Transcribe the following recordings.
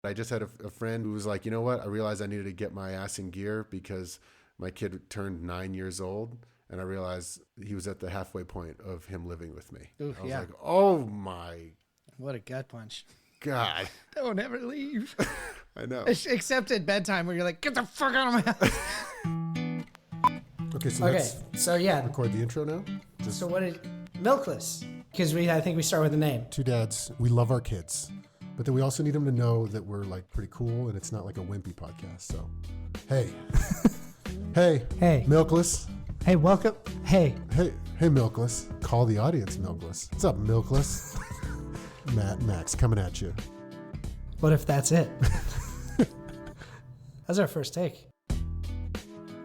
I just had a friend who was like, you know what? I realized I needed to get my ass in gear because my kid turned 9 years old. And I realized he was at the halfway point of him living with me. Ooh, I was yeah. like, oh my What a gut punch. God. Don't ever leave. I know. Except at bedtime where you're like, get the fuck out of my house. Okay, so Okay, so yeah. record the intro now. So what did Milkless? Because I think we start with the name. Two dads, we love our kids, but then we also need them to know that we're like pretty cool and it's not like a wimpy podcast. So, hey, Hey. Milkless. Hey, welcome. Hey. Hey, Milkless. Call the audience, Milkless. What's up, Milkless? Max, coming at you. What if that's it? That's our first take.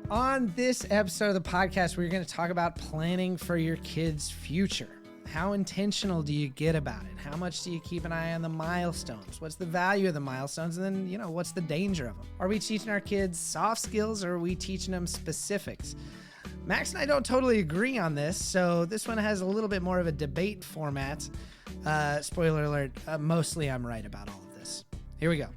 On this episode of the podcast, we're going to talk about planning for your kid's future. How intentional do you get about it? How much do you keep an eye on the milestones? What's the value of the milestones? And then, what's the danger of them? Are we teaching our kids soft skills or are we teaching them specifics? Max and I don't totally agree on this, so this one has a little bit more of a debate format. Spoiler alert, mostly I'm right about all of this. Here we go.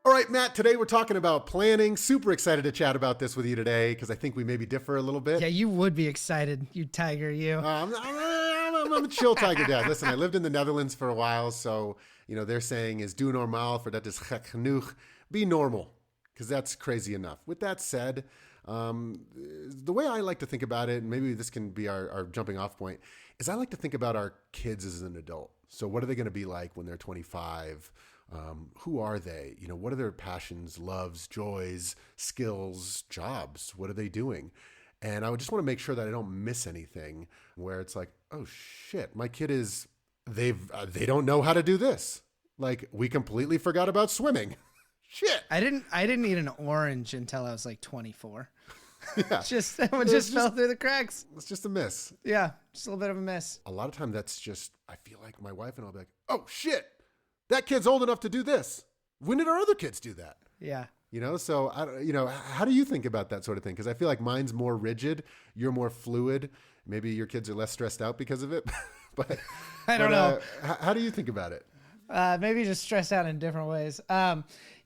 All right, Matt, today we're talking about planning. Super excited to chat about this with you today because I think we maybe differ a little bit. Yeah, you would be excited, you tiger, you. I'm a chill tiger dad. Listen, I lived in the Netherlands for a while, so, their saying is do normaal, for dat is gek genoeg. Be normal, because that's crazy enough. With that said, the way I like to think about it, and maybe this can be our jumping off point, is I like to think about our kids as an adult. So what are they going to be like when they're 25? Who are they? What are their passions, loves, joys, skills, jobs? What are they doing? And I would just want to make sure that I don't miss anything where it's like, oh shit, my kid they don't know how to do this. Like, we completely forgot about swimming. Shit. I didn't eat an orange until I was like 24. Yeah. just fell through the cracks. It's just a miss. Yeah, just a little bit of a miss. A lot of time that's just, I feel like my wife and I'll be like, oh shit, that kid's old enough to do this. When did our other kids do that? Yeah. So how do you think about that sort of thing? Because I feel like mine's more rigid, you're more fluid. Maybe your kids are less stressed out because of it. but I don't know. How do you think about it? Maybe just stressed out in different ways.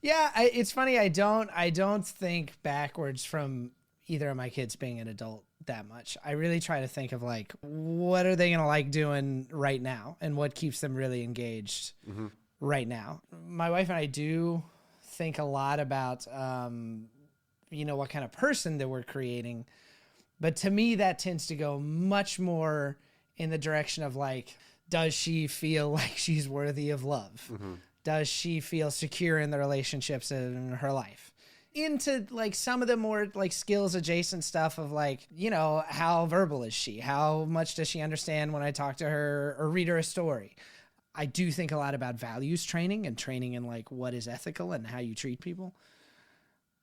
It's funny. I don't think backwards from either of my kids being an adult that much. I really try to think of like, what are they going to like doing right now? And what keeps them really engaged right now? My wife and I do think a lot about, what kind of person that we're creating. But to me, that tends to go much more in the direction of like, does she feel like she's worthy of love? Mm-hmm. Does she feel secure in the relationships in her life? Into like some of the more like skills adjacent stuff of like, how verbal is she? How much does she understand when I talk to her or read her a story? I do think a lot about values training and training in like what is ethical and how you treat people.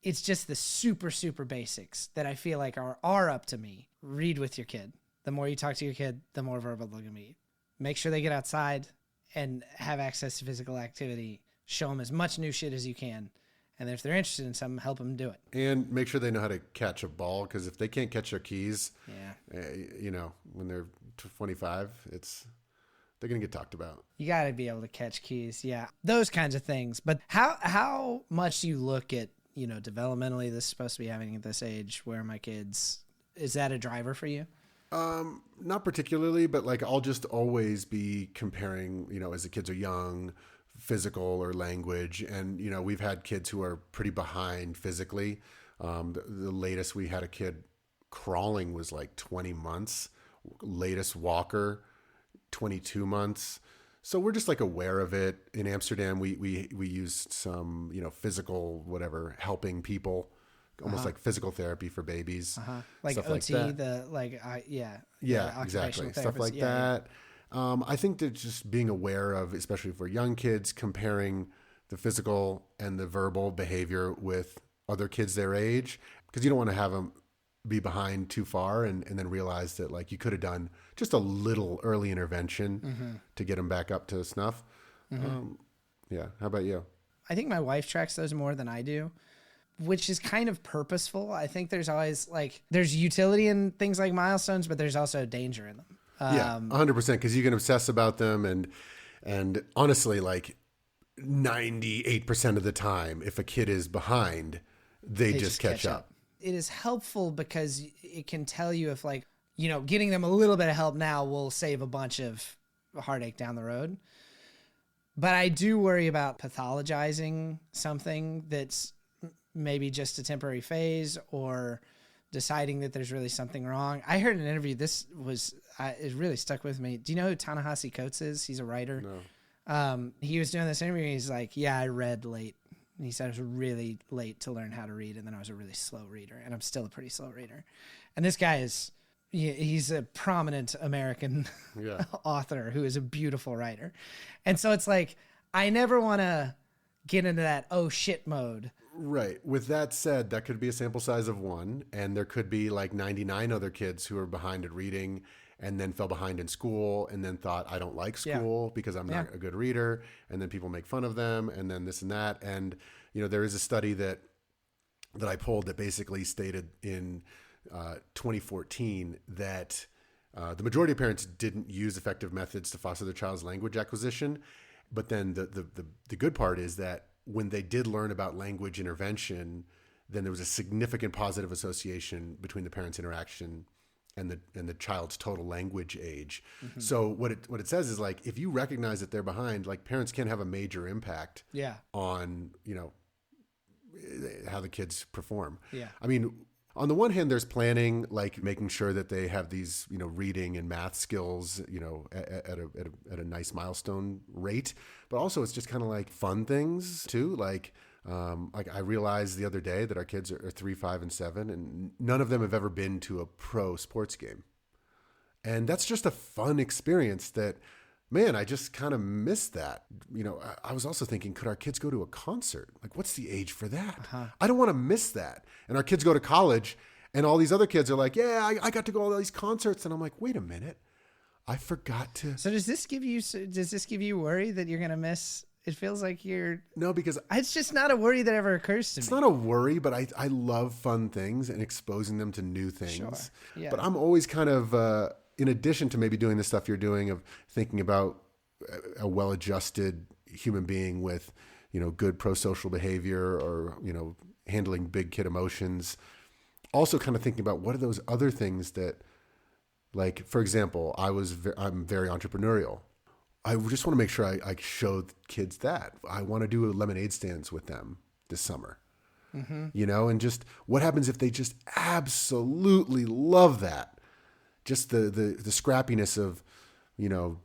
It's just the super, super basics that I feel like are up to me. Read with your kid. The more you talk to your kid, the more verbal they're going to be. Make sure they get outside and have access to physical activity. Show them as much new shit as you can. And if they're interested in something, help them do it. And make sure they know how to catch a ball, because if they can't catch their keys, when they're 25, they're going to get talked about. You got to be able to catch keys. Yeah. Those kinds of things. But how much do you look at, developmentally, this is supposed to be happening at this age where my kids, is that a driver for you? Not particularly, but like I'll just always be comparing, as the kids are young, physical or language. And, we've had kids who are pretty behind physically. The latest we had a kid crawling was like 20 months, latest walker, 22 months. So we're just like aware of it. In Amsterdam, we used some, physical, whatever, helping people. Almost like physical therapy for babies, like stuff OT, like that. Exactly, stuff like that. I think that just being aware of, especially for young kids, comparing the physical and the verbal behavior with other kids their age, because you don't want to have them be behind too far and then realize that like you could have done just a little early intervention to get them back up to snuff. How about you? I think my wife tracks those more than I do, which is kind of purposeful. I think there's always there's utility in things like milestones, but there's also danger in them. 100%. Because you can obsess about them. And honestly, like 98% of the time, if a kid is behind, they just catch up. It is helpful because it can tell you if, like, you know, getting them a little bit of help now will save a bunch of heartache down the road. But I do worry about pathologizing something that's maybe just a temporary phase, or deciding that there's really something wrong. I heard in an interview, it really stuck with me. Do you know who Ta-Nehisi Coates is? He's a writer. No. He was doing this interview, and he's like, yeah, I read late. And he said I was really late to learn how to read, and then I was a really slow reader, and I'm still a pretty slow reader. And this guy he's a prominent American author who is a beautiful writer. And so it's like, I never want to get into that oh shit mode. Right. With that said, that could be a sample size of one, and there could be like 99 other kids who are behind at reading and then fell behind in school and then thought, I don't like school because I'm not a good reader. And then people make fun of them, and then this and that. And, you know, there is a study that I pulled that basically stated in 2014 that the majority of parents didn't use effective methods to foster their child's language acquisition. But then the good part is that when they did learn about language intervention, then there was a significant positive association between the parents' interaction and the child's total language age. Mm-hmm. So what it says is, like, if you recognize that they're behind, like, parents can have a major impact on, you know, how the kids perform. Yeah. I mean, on the one hand, there's planning, like making sure that they have these, you know, reading and math skills, you know, at a nice milestone rate. But also, it's just kind of like fun things too. Like I realized the other day that our kids are 3, 5, and 7, and none of them have ever been to a pro sports game. And that's just a fun experience that, man, I just kind of missed that. You know, I was also thinking, could our kids go to a concert? Like, what's the age for that? Uh-huh. I don't want to miss that. And our kids go to college, and all these other kids are like, yeah, I got to go to all these concerts. And I'm like, wait a minute, I forgot to. So does this give you worry that you're going to miss? It feels like No, because it's just not a worry that ever occurs to me. It's not a worry, but I love fun things and exposing them to new things. Sure. Yeah. But I'm always kind of, in addition to maybe doing the stuff you're doing, of thinking about a well-adjusted human being with, you know, good pro-social behavior, or, you know, handling big kid emotions. Also kind of thinking about what are those other things that, like, for example, I'm very entrepreneurial. I just want to make sure I show kids that. I want to do lemonade stands with them this summer. Mm-hmm. You know, and just what happens if they just absolutely love that? Just the scrappiness of, you know,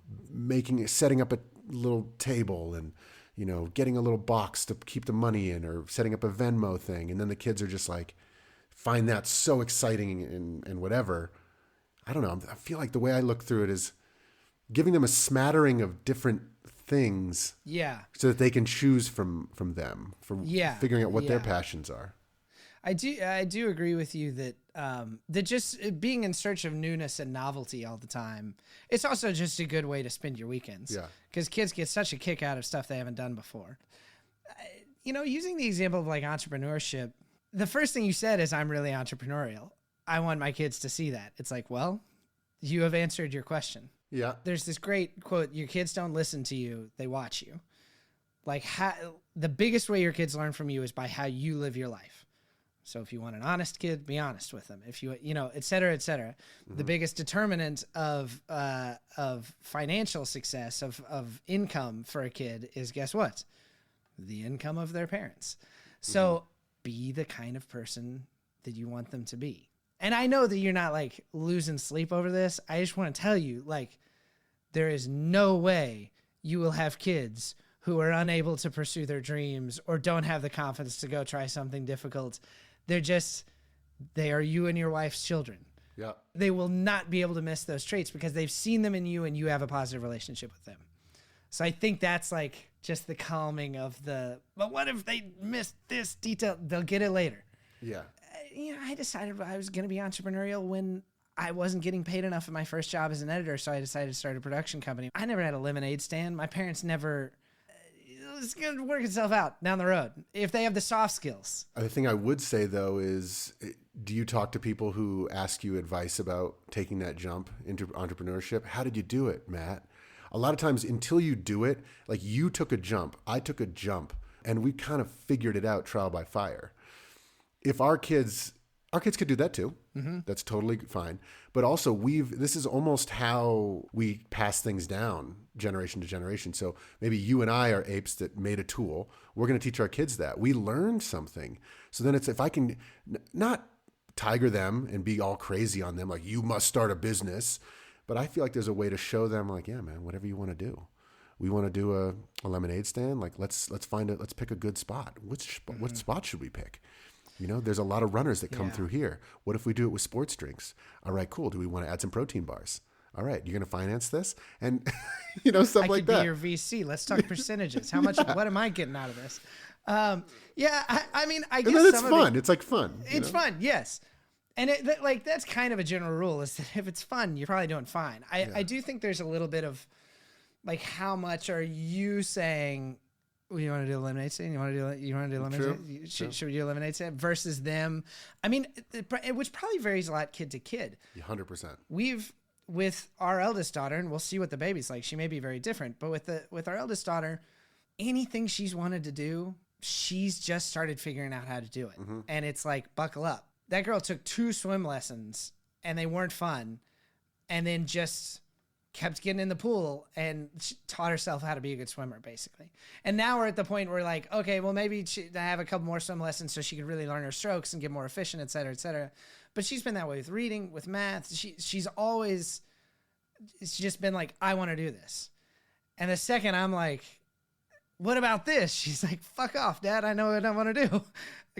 setting up a little table and, you know, getting a little box to keep the money in, or setting up a Venmo thing. And then the kids are just like, find that so exciting and whatever. I don't know. I feel like the way I look through it is giving them a smattering of different things. Yeah. So that they can choose from them, figuring out what their passions are. I do agree with you that that just being in search of newness and novelty all the time, it's also just a good way to spend your weekends. Yeah. Because kids get such a kick out of stuff they haven't done before. You know, using the example of like entrepreneurship, the first thing you said is, I'm really entrepreneurial. I want my kids to see that. It's like, well, you have answered your question. Yeah. There's this great quote, your kids don't listen to you, they watch you. Like, the biggest way your kids learn from you is by how you live your life. So if you want an honest kid, be honest with them. If you know, et cetera, et cetera. Mm-hmm. The biggest determinant of financial success, of income for a kid is, guess what? The income of their parents. So be the kind of person that you want them to be. And I know that you're not like losing sleep over this. I just want to tell you, like, there is no way you will have kids who are unable to pursue their dreams or don't have the confidence to go try something difficult. They are you and your wife's children. Yeah. They will not be able to miss those traits because they've seen them in you and you have a positive relationship with them. So I think that's like just the calming of but what if they missed this detail? They'll get it later. Yeah. You know, I decided I was going to be entrepreneurial when I wasn't getting paid enough at my first job as an editor, so I decided to start a production company. I never had a lemonade stand. My parents never... It's going to work itself out down the road if they have the soft skills. The thing I would say, though, is, do you talk to people who ask you advice about taking that jump into entrepreneurship? How did you do it, Matt? a lot of times until you do it, like you took a jump, I took a jump, and we kind of figured it out trial by fire. If our kids could do that too. Mm-hmm. That's totally fine. But also this is almost how we pass things down generation to generation. So maybe you and I are apes that made a tool. We're going to teach our kids that. We learned something. So then it's, if I can not tiger them and be all crazy on them, like you must start a business, but I feel like there's a way to show them like, yeah, man, whatever you want to do. We want to do a lemonade stand. Like let's pick a good spot. What spot should we pick? You know, there's a lot of runners that come through here. What if we do it with sports drinks? All right, cool. Do we want to add some protein bars? All right, you're going to finance this? And, you know, stuff like that. I could be your VC. Let's talk percentages. How much, what am I getting out of this? I mean, I guess and then it's fun. It's like fun. It's fun, yes. And that's kind of a general rule is that if it's fun, you're probably doing fine. I do think there's a little bit of like, how much are you saying, well, you want to do a lemonade stand? You want to do a lemonade stand? Should we do a lemonade stand versus them? I mean, which probably varies a lot kid to kid. 100%. With our eldest daughter, and we'll see what the baby's like. She may be very different, but with our eldest daughter, anything she's wanted to do, she's just started figuring out how to do it. Mm-hmm. And it's like, buckle up. That girl took 2 swim lessons and they weren't fun. And then just kept getting in the pool and she taught herself how to be a good swimmer, basically. And now we're at the point where like, okay, well, maybe I have a couple more swim lessons so she can really learn her strokes and get more efficient, et cetera, et cetera. But she's been that way with reading, with math. She's always, it's just been like, I want to do this. And the second I'm like, what about this? She's like, fuck off, Dad. I know what I want to do.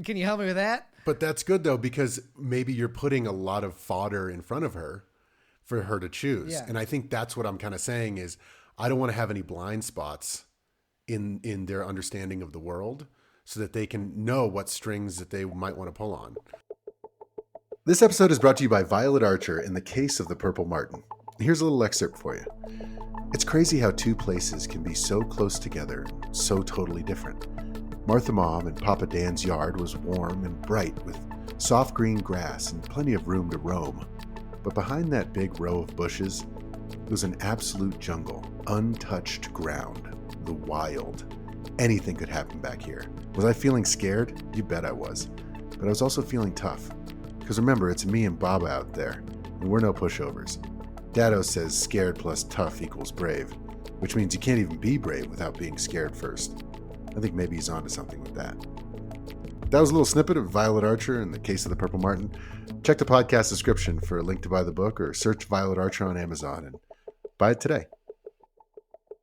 Can you help me with that? But that's good though, because maybe you're putting a lot of fodder in front of her for her to choose. Yeah. And I think that's what I'm kind of saying is I don't want to have any blind spots in their understanding of the world so that they can know what strings that they might want to pull on. This episode is brought to you by Violet Archer in the case of the Purple Martin. Here's a little excerpt for you. It's crazy how 2 places can be so close together, so totally different. Martha Mom and Papa Dan's yard was warm and bright with soft green grass and plenty of room to roam. But behind that big row of bushes was an absolute jungle, untouched ground, the wild. Anything could happen back here. Was I feeling scared? You bet I was. But I was also feeling tough. Because remember, it's me and Baba out there, and we're no pushovers. Dado says scared plus tough equals brave, which means you can't even be brave without being scared first. I think maybe he's onto something with that. That was a little snippet of Violet Archer in the case of the Purple Martin. Check the podcast description for a link to buy the book or search Violet Archer on Amazon and buy it today.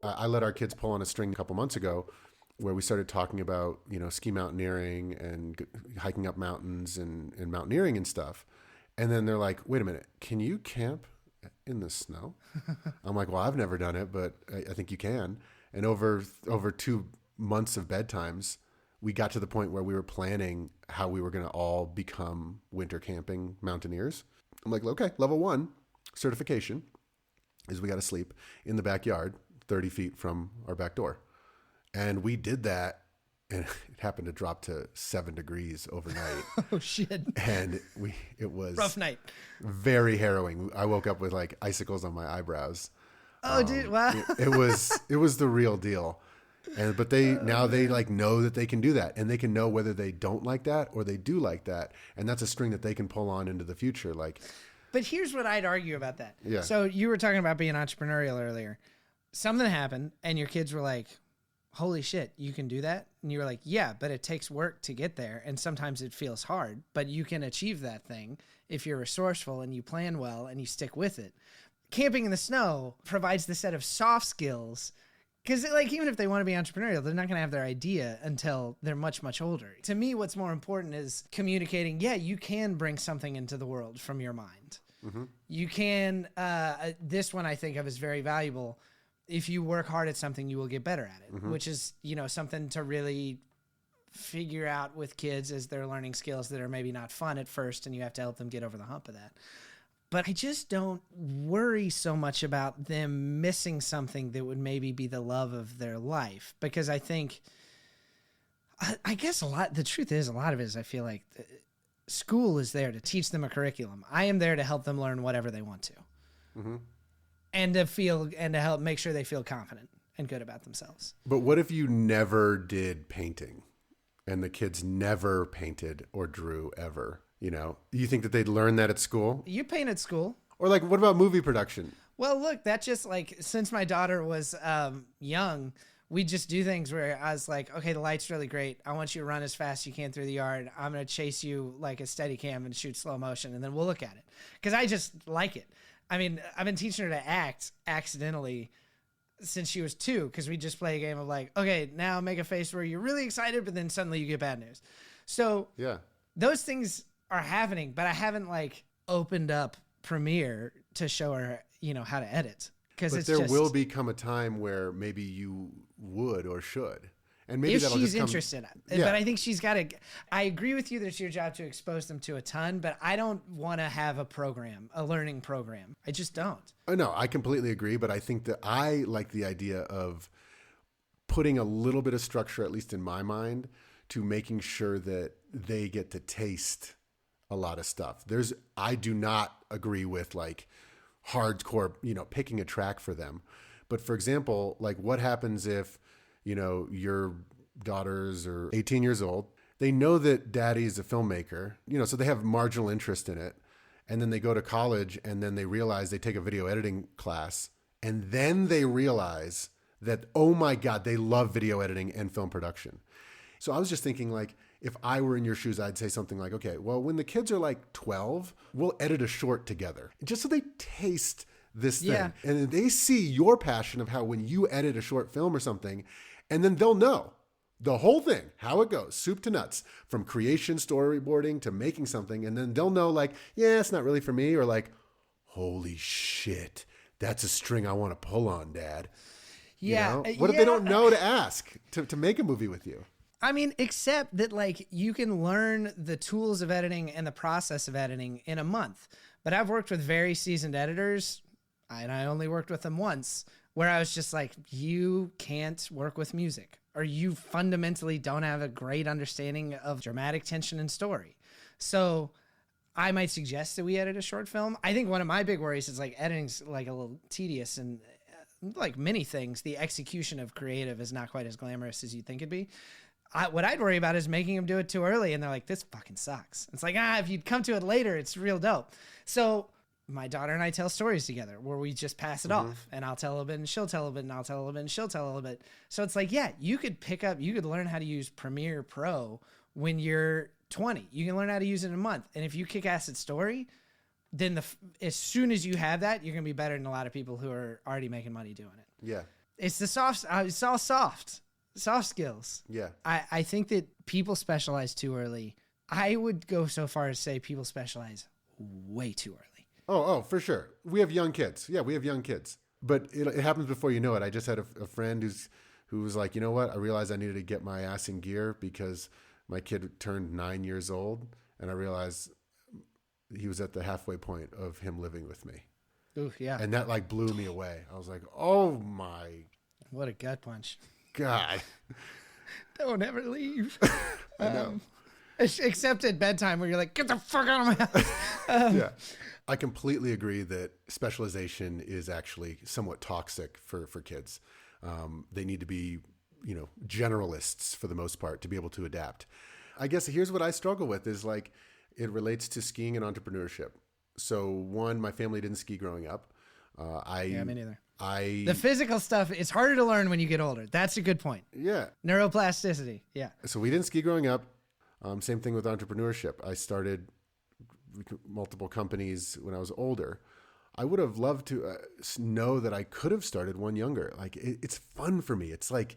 I let our kids pull on a string a couple months ago where we started talking about, you know, ski mountaineering and hiking up mountains and mountaineering and stuff. And then they're like, wait a minute, can you camp in the snow? I'm like, well, I've never done it, but I think you can. And over 2 months of bedtimes, we got to the point where we were planning how we were going to all become winter camping mountaineers. I'm like, okay, level 1 certification is we got to sleep in the backyard 30 feet from our back door. And we did that, and it happened to drop to 7 degrees overnight. Oh, shit. And it was rough night. Very harrowing. I woke up with like icicles on my eyebrows. Oh, dude, wow. It was the real deal. But they like know that they can do that, and they can know whether they don't like that or they do like that, and that's a string that they can pull on into the future. Like, but here's what I'd argue about that. Yeah. So you were talking about being entrepreneurial earlier. Something happened, and your kids were like, "Holy shit, you can do that!" And you were like, "Yeah, but it takes work to get there, and sometimes it feels hard, but you can achieve that thing if you're resourceful and you plan well and you stick with it." Camping in the snow provides the set of soft skills. Because like even if they want to be entrepreneurial, they're not going to have their idea until they're much, much older. To me, what's more important is communicating, yeah, you can bring something into the world from your mind. Mm-hmm. You can, this one I think of as very valuable. If you work hard at something, you will get better at it, mm-hmm. which is, you know, something to really figure out with kids as they're learning skills that are maybe not fun at first, and you have to help them get over the hump of that. But I just don't worry so much about them missing something that would maybe be the love of their life. Because I think, I guess the truth is a lot of it is I feel like school is there to teach them a curriculum. I am there to help them learn whatever they want to. Mm-hmm. and to help make sure they feel confident and good about themselves. But what if you never did painting and the kids never painted or drew ever? You know, you think that they'd learn that at school? You paint at school. Or like, what about movie production? Well, look, that just like, since my daughter was young, we just do things where I was like, okay, the light's really great. I want you to run as fast as you can through the yard. I'm going to chase you like a steady cam and shoot slow motion, and then we'll look at it. Because I just like it. I mean, I've been teaching her to act accidentally since she was 2, because we just play a game of like, okay, now make a face where you're really excited, but then suddenly you get bad news. So yeah, those things are happening, but I haven't like opened up Premiere to show her, you know, how to edit. But there will become a time where maybe you would or should. And maybe if that'll she's just come, interested. Yeah. But I think she's got to, I agree with you that it's your job to expose them to a ton, but I don't want to have a learning program. I just don't. Oh, no, I completely agree. But I think that I like the idea of putting a little bit of structure, at least in my mind, to making sure that they get to taste a lot of stuff. I do not agree with like hardcore, you know, picking a track for them. But for example, like what happens if, you know, your daughters are 18 years old, they know that daddy is a filmmaker, you know, so they have marginal interest in it. And then they go to college and then they realize they take a video editing class and then they realize that, oh my God, they love video editing and film production. So I was just thinking like, if I were in your shoes, I'd say something like, okay, well, when the kids are like 12, we'll edit a short together just so they taste this thing. Yeah. And they see your passion of how when you edit a short film or something, and then they'll know the whole thing, how it goes, soup to nuts, from creation, storyboarding to making something. And then they'll know like, yeah, it's not really for me, or like, holy shit, that's a string I want to pull on, Dad. Yeah. You know? What if they don't know to ask to make a movie with you? I mean, except that like you can learn the tools of editing and the process of editing in a month. But I've worked with very seasoned editors, and I only worked with them once, where I was just like, you can't work with music, or you fundamentally don't have a great understanding of dramatic tension and story. So I might suggest that we edit a short film. I think one of my big worries is like editing's like a little tedious, and like many things, the execution of creative is not quite as glamorous as you think it'd be. What I'd worry about is making them do it too early, and they're like, this fucking sucks. It's like, if you'd come to it later, it's real dope. So my daughter and I tell stories together where we just pass it off, and I'll tell a bit and she'll tell a bit and I'll tell a little bit and she'll tell a little bit. So it's like, yeah, you could learn how to use Premiere Pro when you're 20. You can learn how to use it in a month. And if you kick ass at story, then as soon as you have that, you're going to be better than a lot of people who are already making money doing it. Yeah. It's it's all soft skills. Yeah. I think that people specialize too early. I would go so far as say people specialize way too early. Oh, for sure. We have young kids. Yeah, we have young kids. But it happens before you know it. I just had a friend who was like, you know what? I realized I needed to get my ass in gear because my kid turned 9 years old, and I realized he was at the halfway point of him living with me. Ooh, yeah. And that like blew me away. I was like, oh my What a gut punch. God. Don't ever leave. I know. Except at bedtime where you're like, get the fuck out of my house. Yeah. I completely agree that specialization is actually somewhat toxic for kids. They need to be, you know, generalists for the most part to be able to adapt. I guess here's what I struggle with is like, it relates to skiing and entrepreneurship. So one, my family didn't ski growing up. Yeah, me neither. The The physical stuff, it's harder to learn when you get older. That's a good point. Yeah. Neuroplasticity. Yeah. So we didn't ski growing up. Same thing with entrepreneurship. I started multiple companies when I was older. I would have loved to know that I could have started one younger. Like it's fun for me. It's like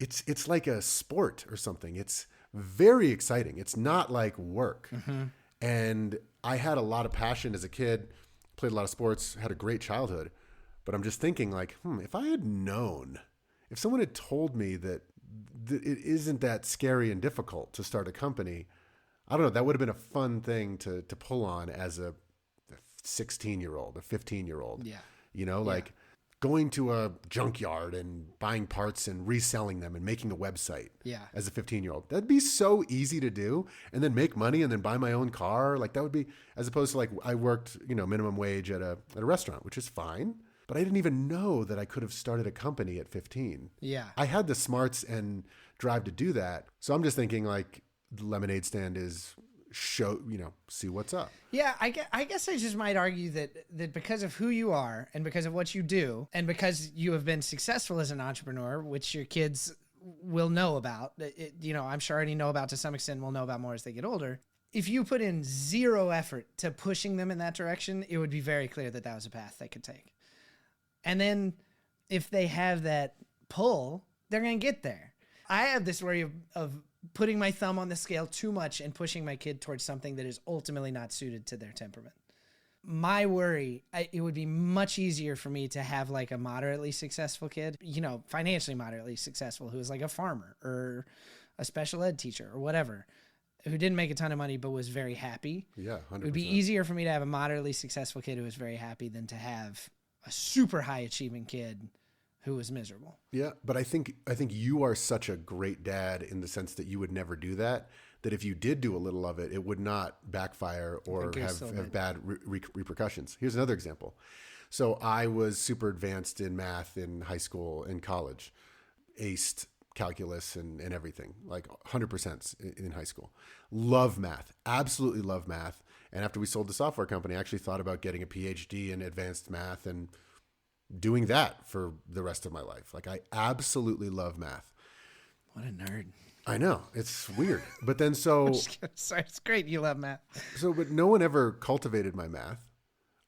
a sport or something. It's very exciting. It's not like work. Mm-hmm. And I had a lot of passion as a kid, played a lot of sports, had a great childhood. But I'm just thinking like, if I had known, if someone had told me that it isn't that scary and difficult to start a company, I don't know, that would have been a fun thing to pull on as a 16-year-old, a 15-year-old. Yeah. You know, like going to a junkyard and buying parts and reselling them and making a website. Yeah. As a 15-year-old. That'd be so easy to do, and then make money and then buy my own car. Like that would be, as opposed to like I worked, you know, minimum wage at a restaurant, which is fine. but I didn't even know that I could have started a company at 15. Yeah. I had the smarts and drive to do that. So I'm just thinking like the lemonade stand is see what's up. Yeah, I guess I just might argue that because of who you are and because of what you do and because you have been successful as an entrepreneur, which your kids will know about, I'm sure already know about to some extent, will know about more as they get older. If you put in zero effort to pushing them in that direction, it would be very clear that was a path they could take. And then if they have that pull, they're going to get there. I have this worry of putting my thumb on the scale too much and pushing my kid towards something that is ultimately not suited to their temperament. My worry, it would be much easier for me to have like a moderately successful kid, financially moderately successful, who is like a farmer or a special ed teacher or whatever, who didn't make a ton of money but was very happy. Yeah, 100%. It would be easier for me to have a moderately successful kid who was very happy than to have a super high achieving kid who was miserable. Yeah, but I think you are such a great dad in the sense that you would never do that if you did do a little of it, it would not backfire or have bad repercussions. Here's another example. So I was super advanced in math in high school and college, aced calculus and everything, like 100% in high school. Love math, absolutely love math. And after we sold the software company, I actually thought about getting a PhD in advanced math and doing that for the rest of my life. Like I absolutely love math. What a nerd. I know, it's weird. But then sorry, it's great you love math. But no one ever cultivated my math.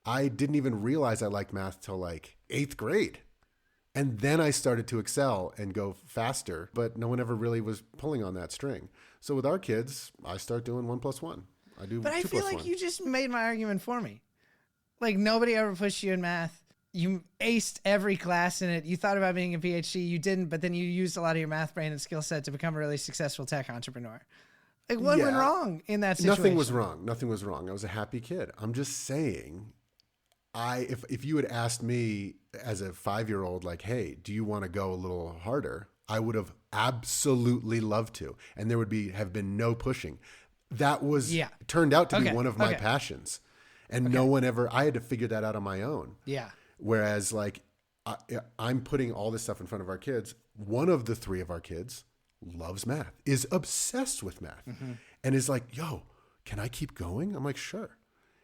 I didn't even realize I liked math till like 8th grade. And then I started to excel and go faster, but no one ever really was pulling on that string. So with our kids, I start doing 1 + 1. I do 2 + 1. But I feel like you just made my argument for me. Like nobody ever pushed you in math. You aced every class in it. You thought about being a PhD. You didn't, but then you used a lot of your math brain and skill set to become a really successful tech entrepreneur. Like what went wrong in that situation? Nothing was wrong. I was a happy kid. I'm just saying, if you had asked me as a 5-year-old, like, hey, do you want to go a little harder? I would have absolutely loved to. And there would have been no pushing. That was turned out to be one of my passions. And no one ever, I had to figure that out on my own. Yeah. Whereas like I'm putting all this stuff in front of our kids. One of the 3 of our kids loves math, is obsessed with math, and is like, yo, can I keep going? I'm like, sure.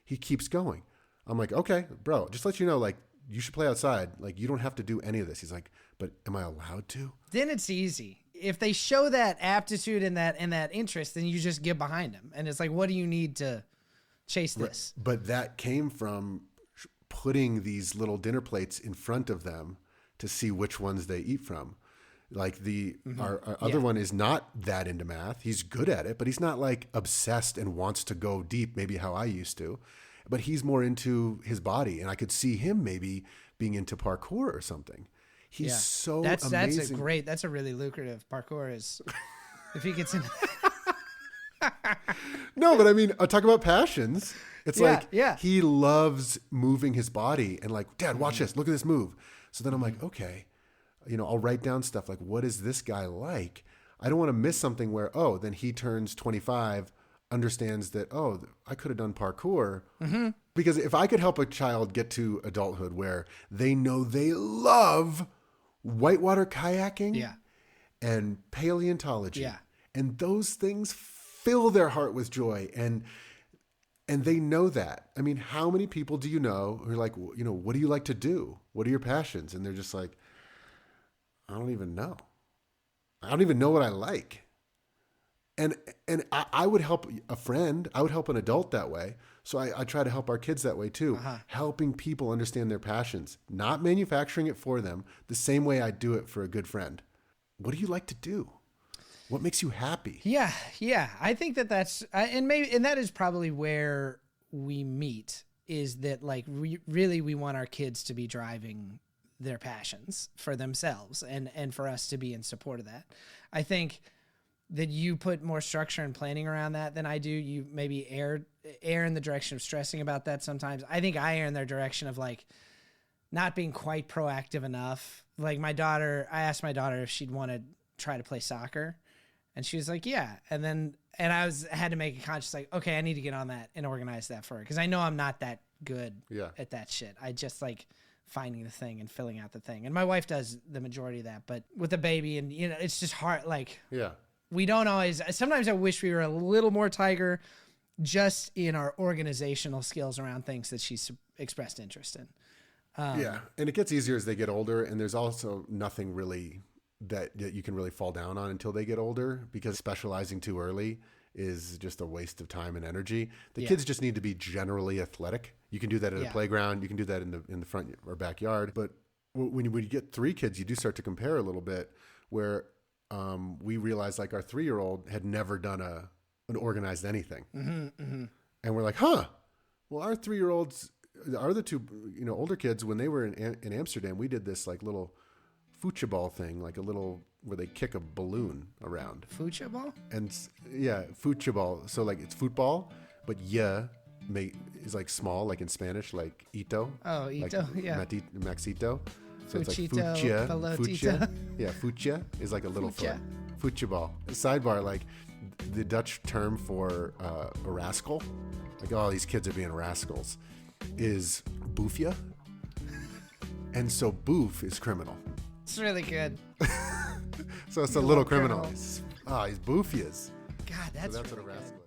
He keeps going. I'm like, okay, bro, just let you know, like, you should play outside. Like, you don't have to do any of this. He's like, but am I allowed to? Then it's easy. If they show that aptitude and that interest, then you just get behind them. And it's like, what do you need to chase this? But that came from putting these little dinner plates in front of them to see which ones they eat from. Like our other one is not that into math. He's good at it, but he's not like obsessed and wants to go deep, maybe how I used to. But he's more into his body, and I could see him maybe being into parkour or something. He's so amazing. That's a really lucrative parkour is if he gets into No, but I mean, I'll talk about passions. It's he loves moving his body and like, Dad, watch this. Look at this move. So then I'm like, okay, I'll write down stuff like, what is this guy like? I don't want to miss something where, then he turns 25, understands that, I could have done parkour. Mm-hmm. Because if I could help a child get to adulthood where they know they love whitewater kayaking and paleontology, and those things fill their heart with joy, and they know that. I mean, how many people do you know who are like, what do you like to do? What are your passions? And they're just like, I don't even know. I don't even know what I like. And I would help a friend. I would help an adult that way. So I try to help our kids that way too. Helping people understand their passions, not manufacturing it for them the same way I do it for a good friend. What do you like to do? What makes you happy? Yeah. I think that's and that is probably where we meet, is that like we want our kids to be driving their passions for themselves and for us to be in support of that. I think that you put more structure and planning around that than I do. You maybe err in the direction of stressing about that sometimes. I think I err in their direction of like not being quite proactive enough. Like I asked my daughter if she'd want to try to play soccer. And she was like, yeah. And I had to make a conscious, like, okay, I need to get on that and organize that for her. Cause I know I'm not that good at that shit. I just like finding the thing and filling out the thing. And my wife does the majority of that, but with the baby and, you know, it's just hard. Like, Yeah. we don't always, sometimes I wish we were a little more Tiger just in our organizational skills around things that she's expressed interest in. Yeah. And it gets easier as they get older. And there's also nothing really that you can really fall down on until they get older, because specializing too early is just a waste of time and energy. The kids just need to be generally athletic. You can do that at a playground. You can do that in the front or backyard. But when you get 3 kids, you do start to compare a little bit, where we realized like our 3-year-old had never done an organized anything. And we're like, huh, well, our 3-year-olds are the 2, you know, older kids. When they were in Amsterdam, we did this like little football thing, like a little where they kick a balloon around. Football? And yeah, football. So like it's football, but is like small, like in Spanish, like ito. Oh, ito, like yeah. Maxito. So it's like Fuchito, fucha. pelotita. Yeah, fucha is like a little Fucha. foot. Fuchball. Sidebar, like the Dutch term for a rascal, like, oh, these kids are being rascals, is boefje. And so boof is criminal. It's really good. So it's a little criminal. He's boofjes. God, So that's what a rascal is.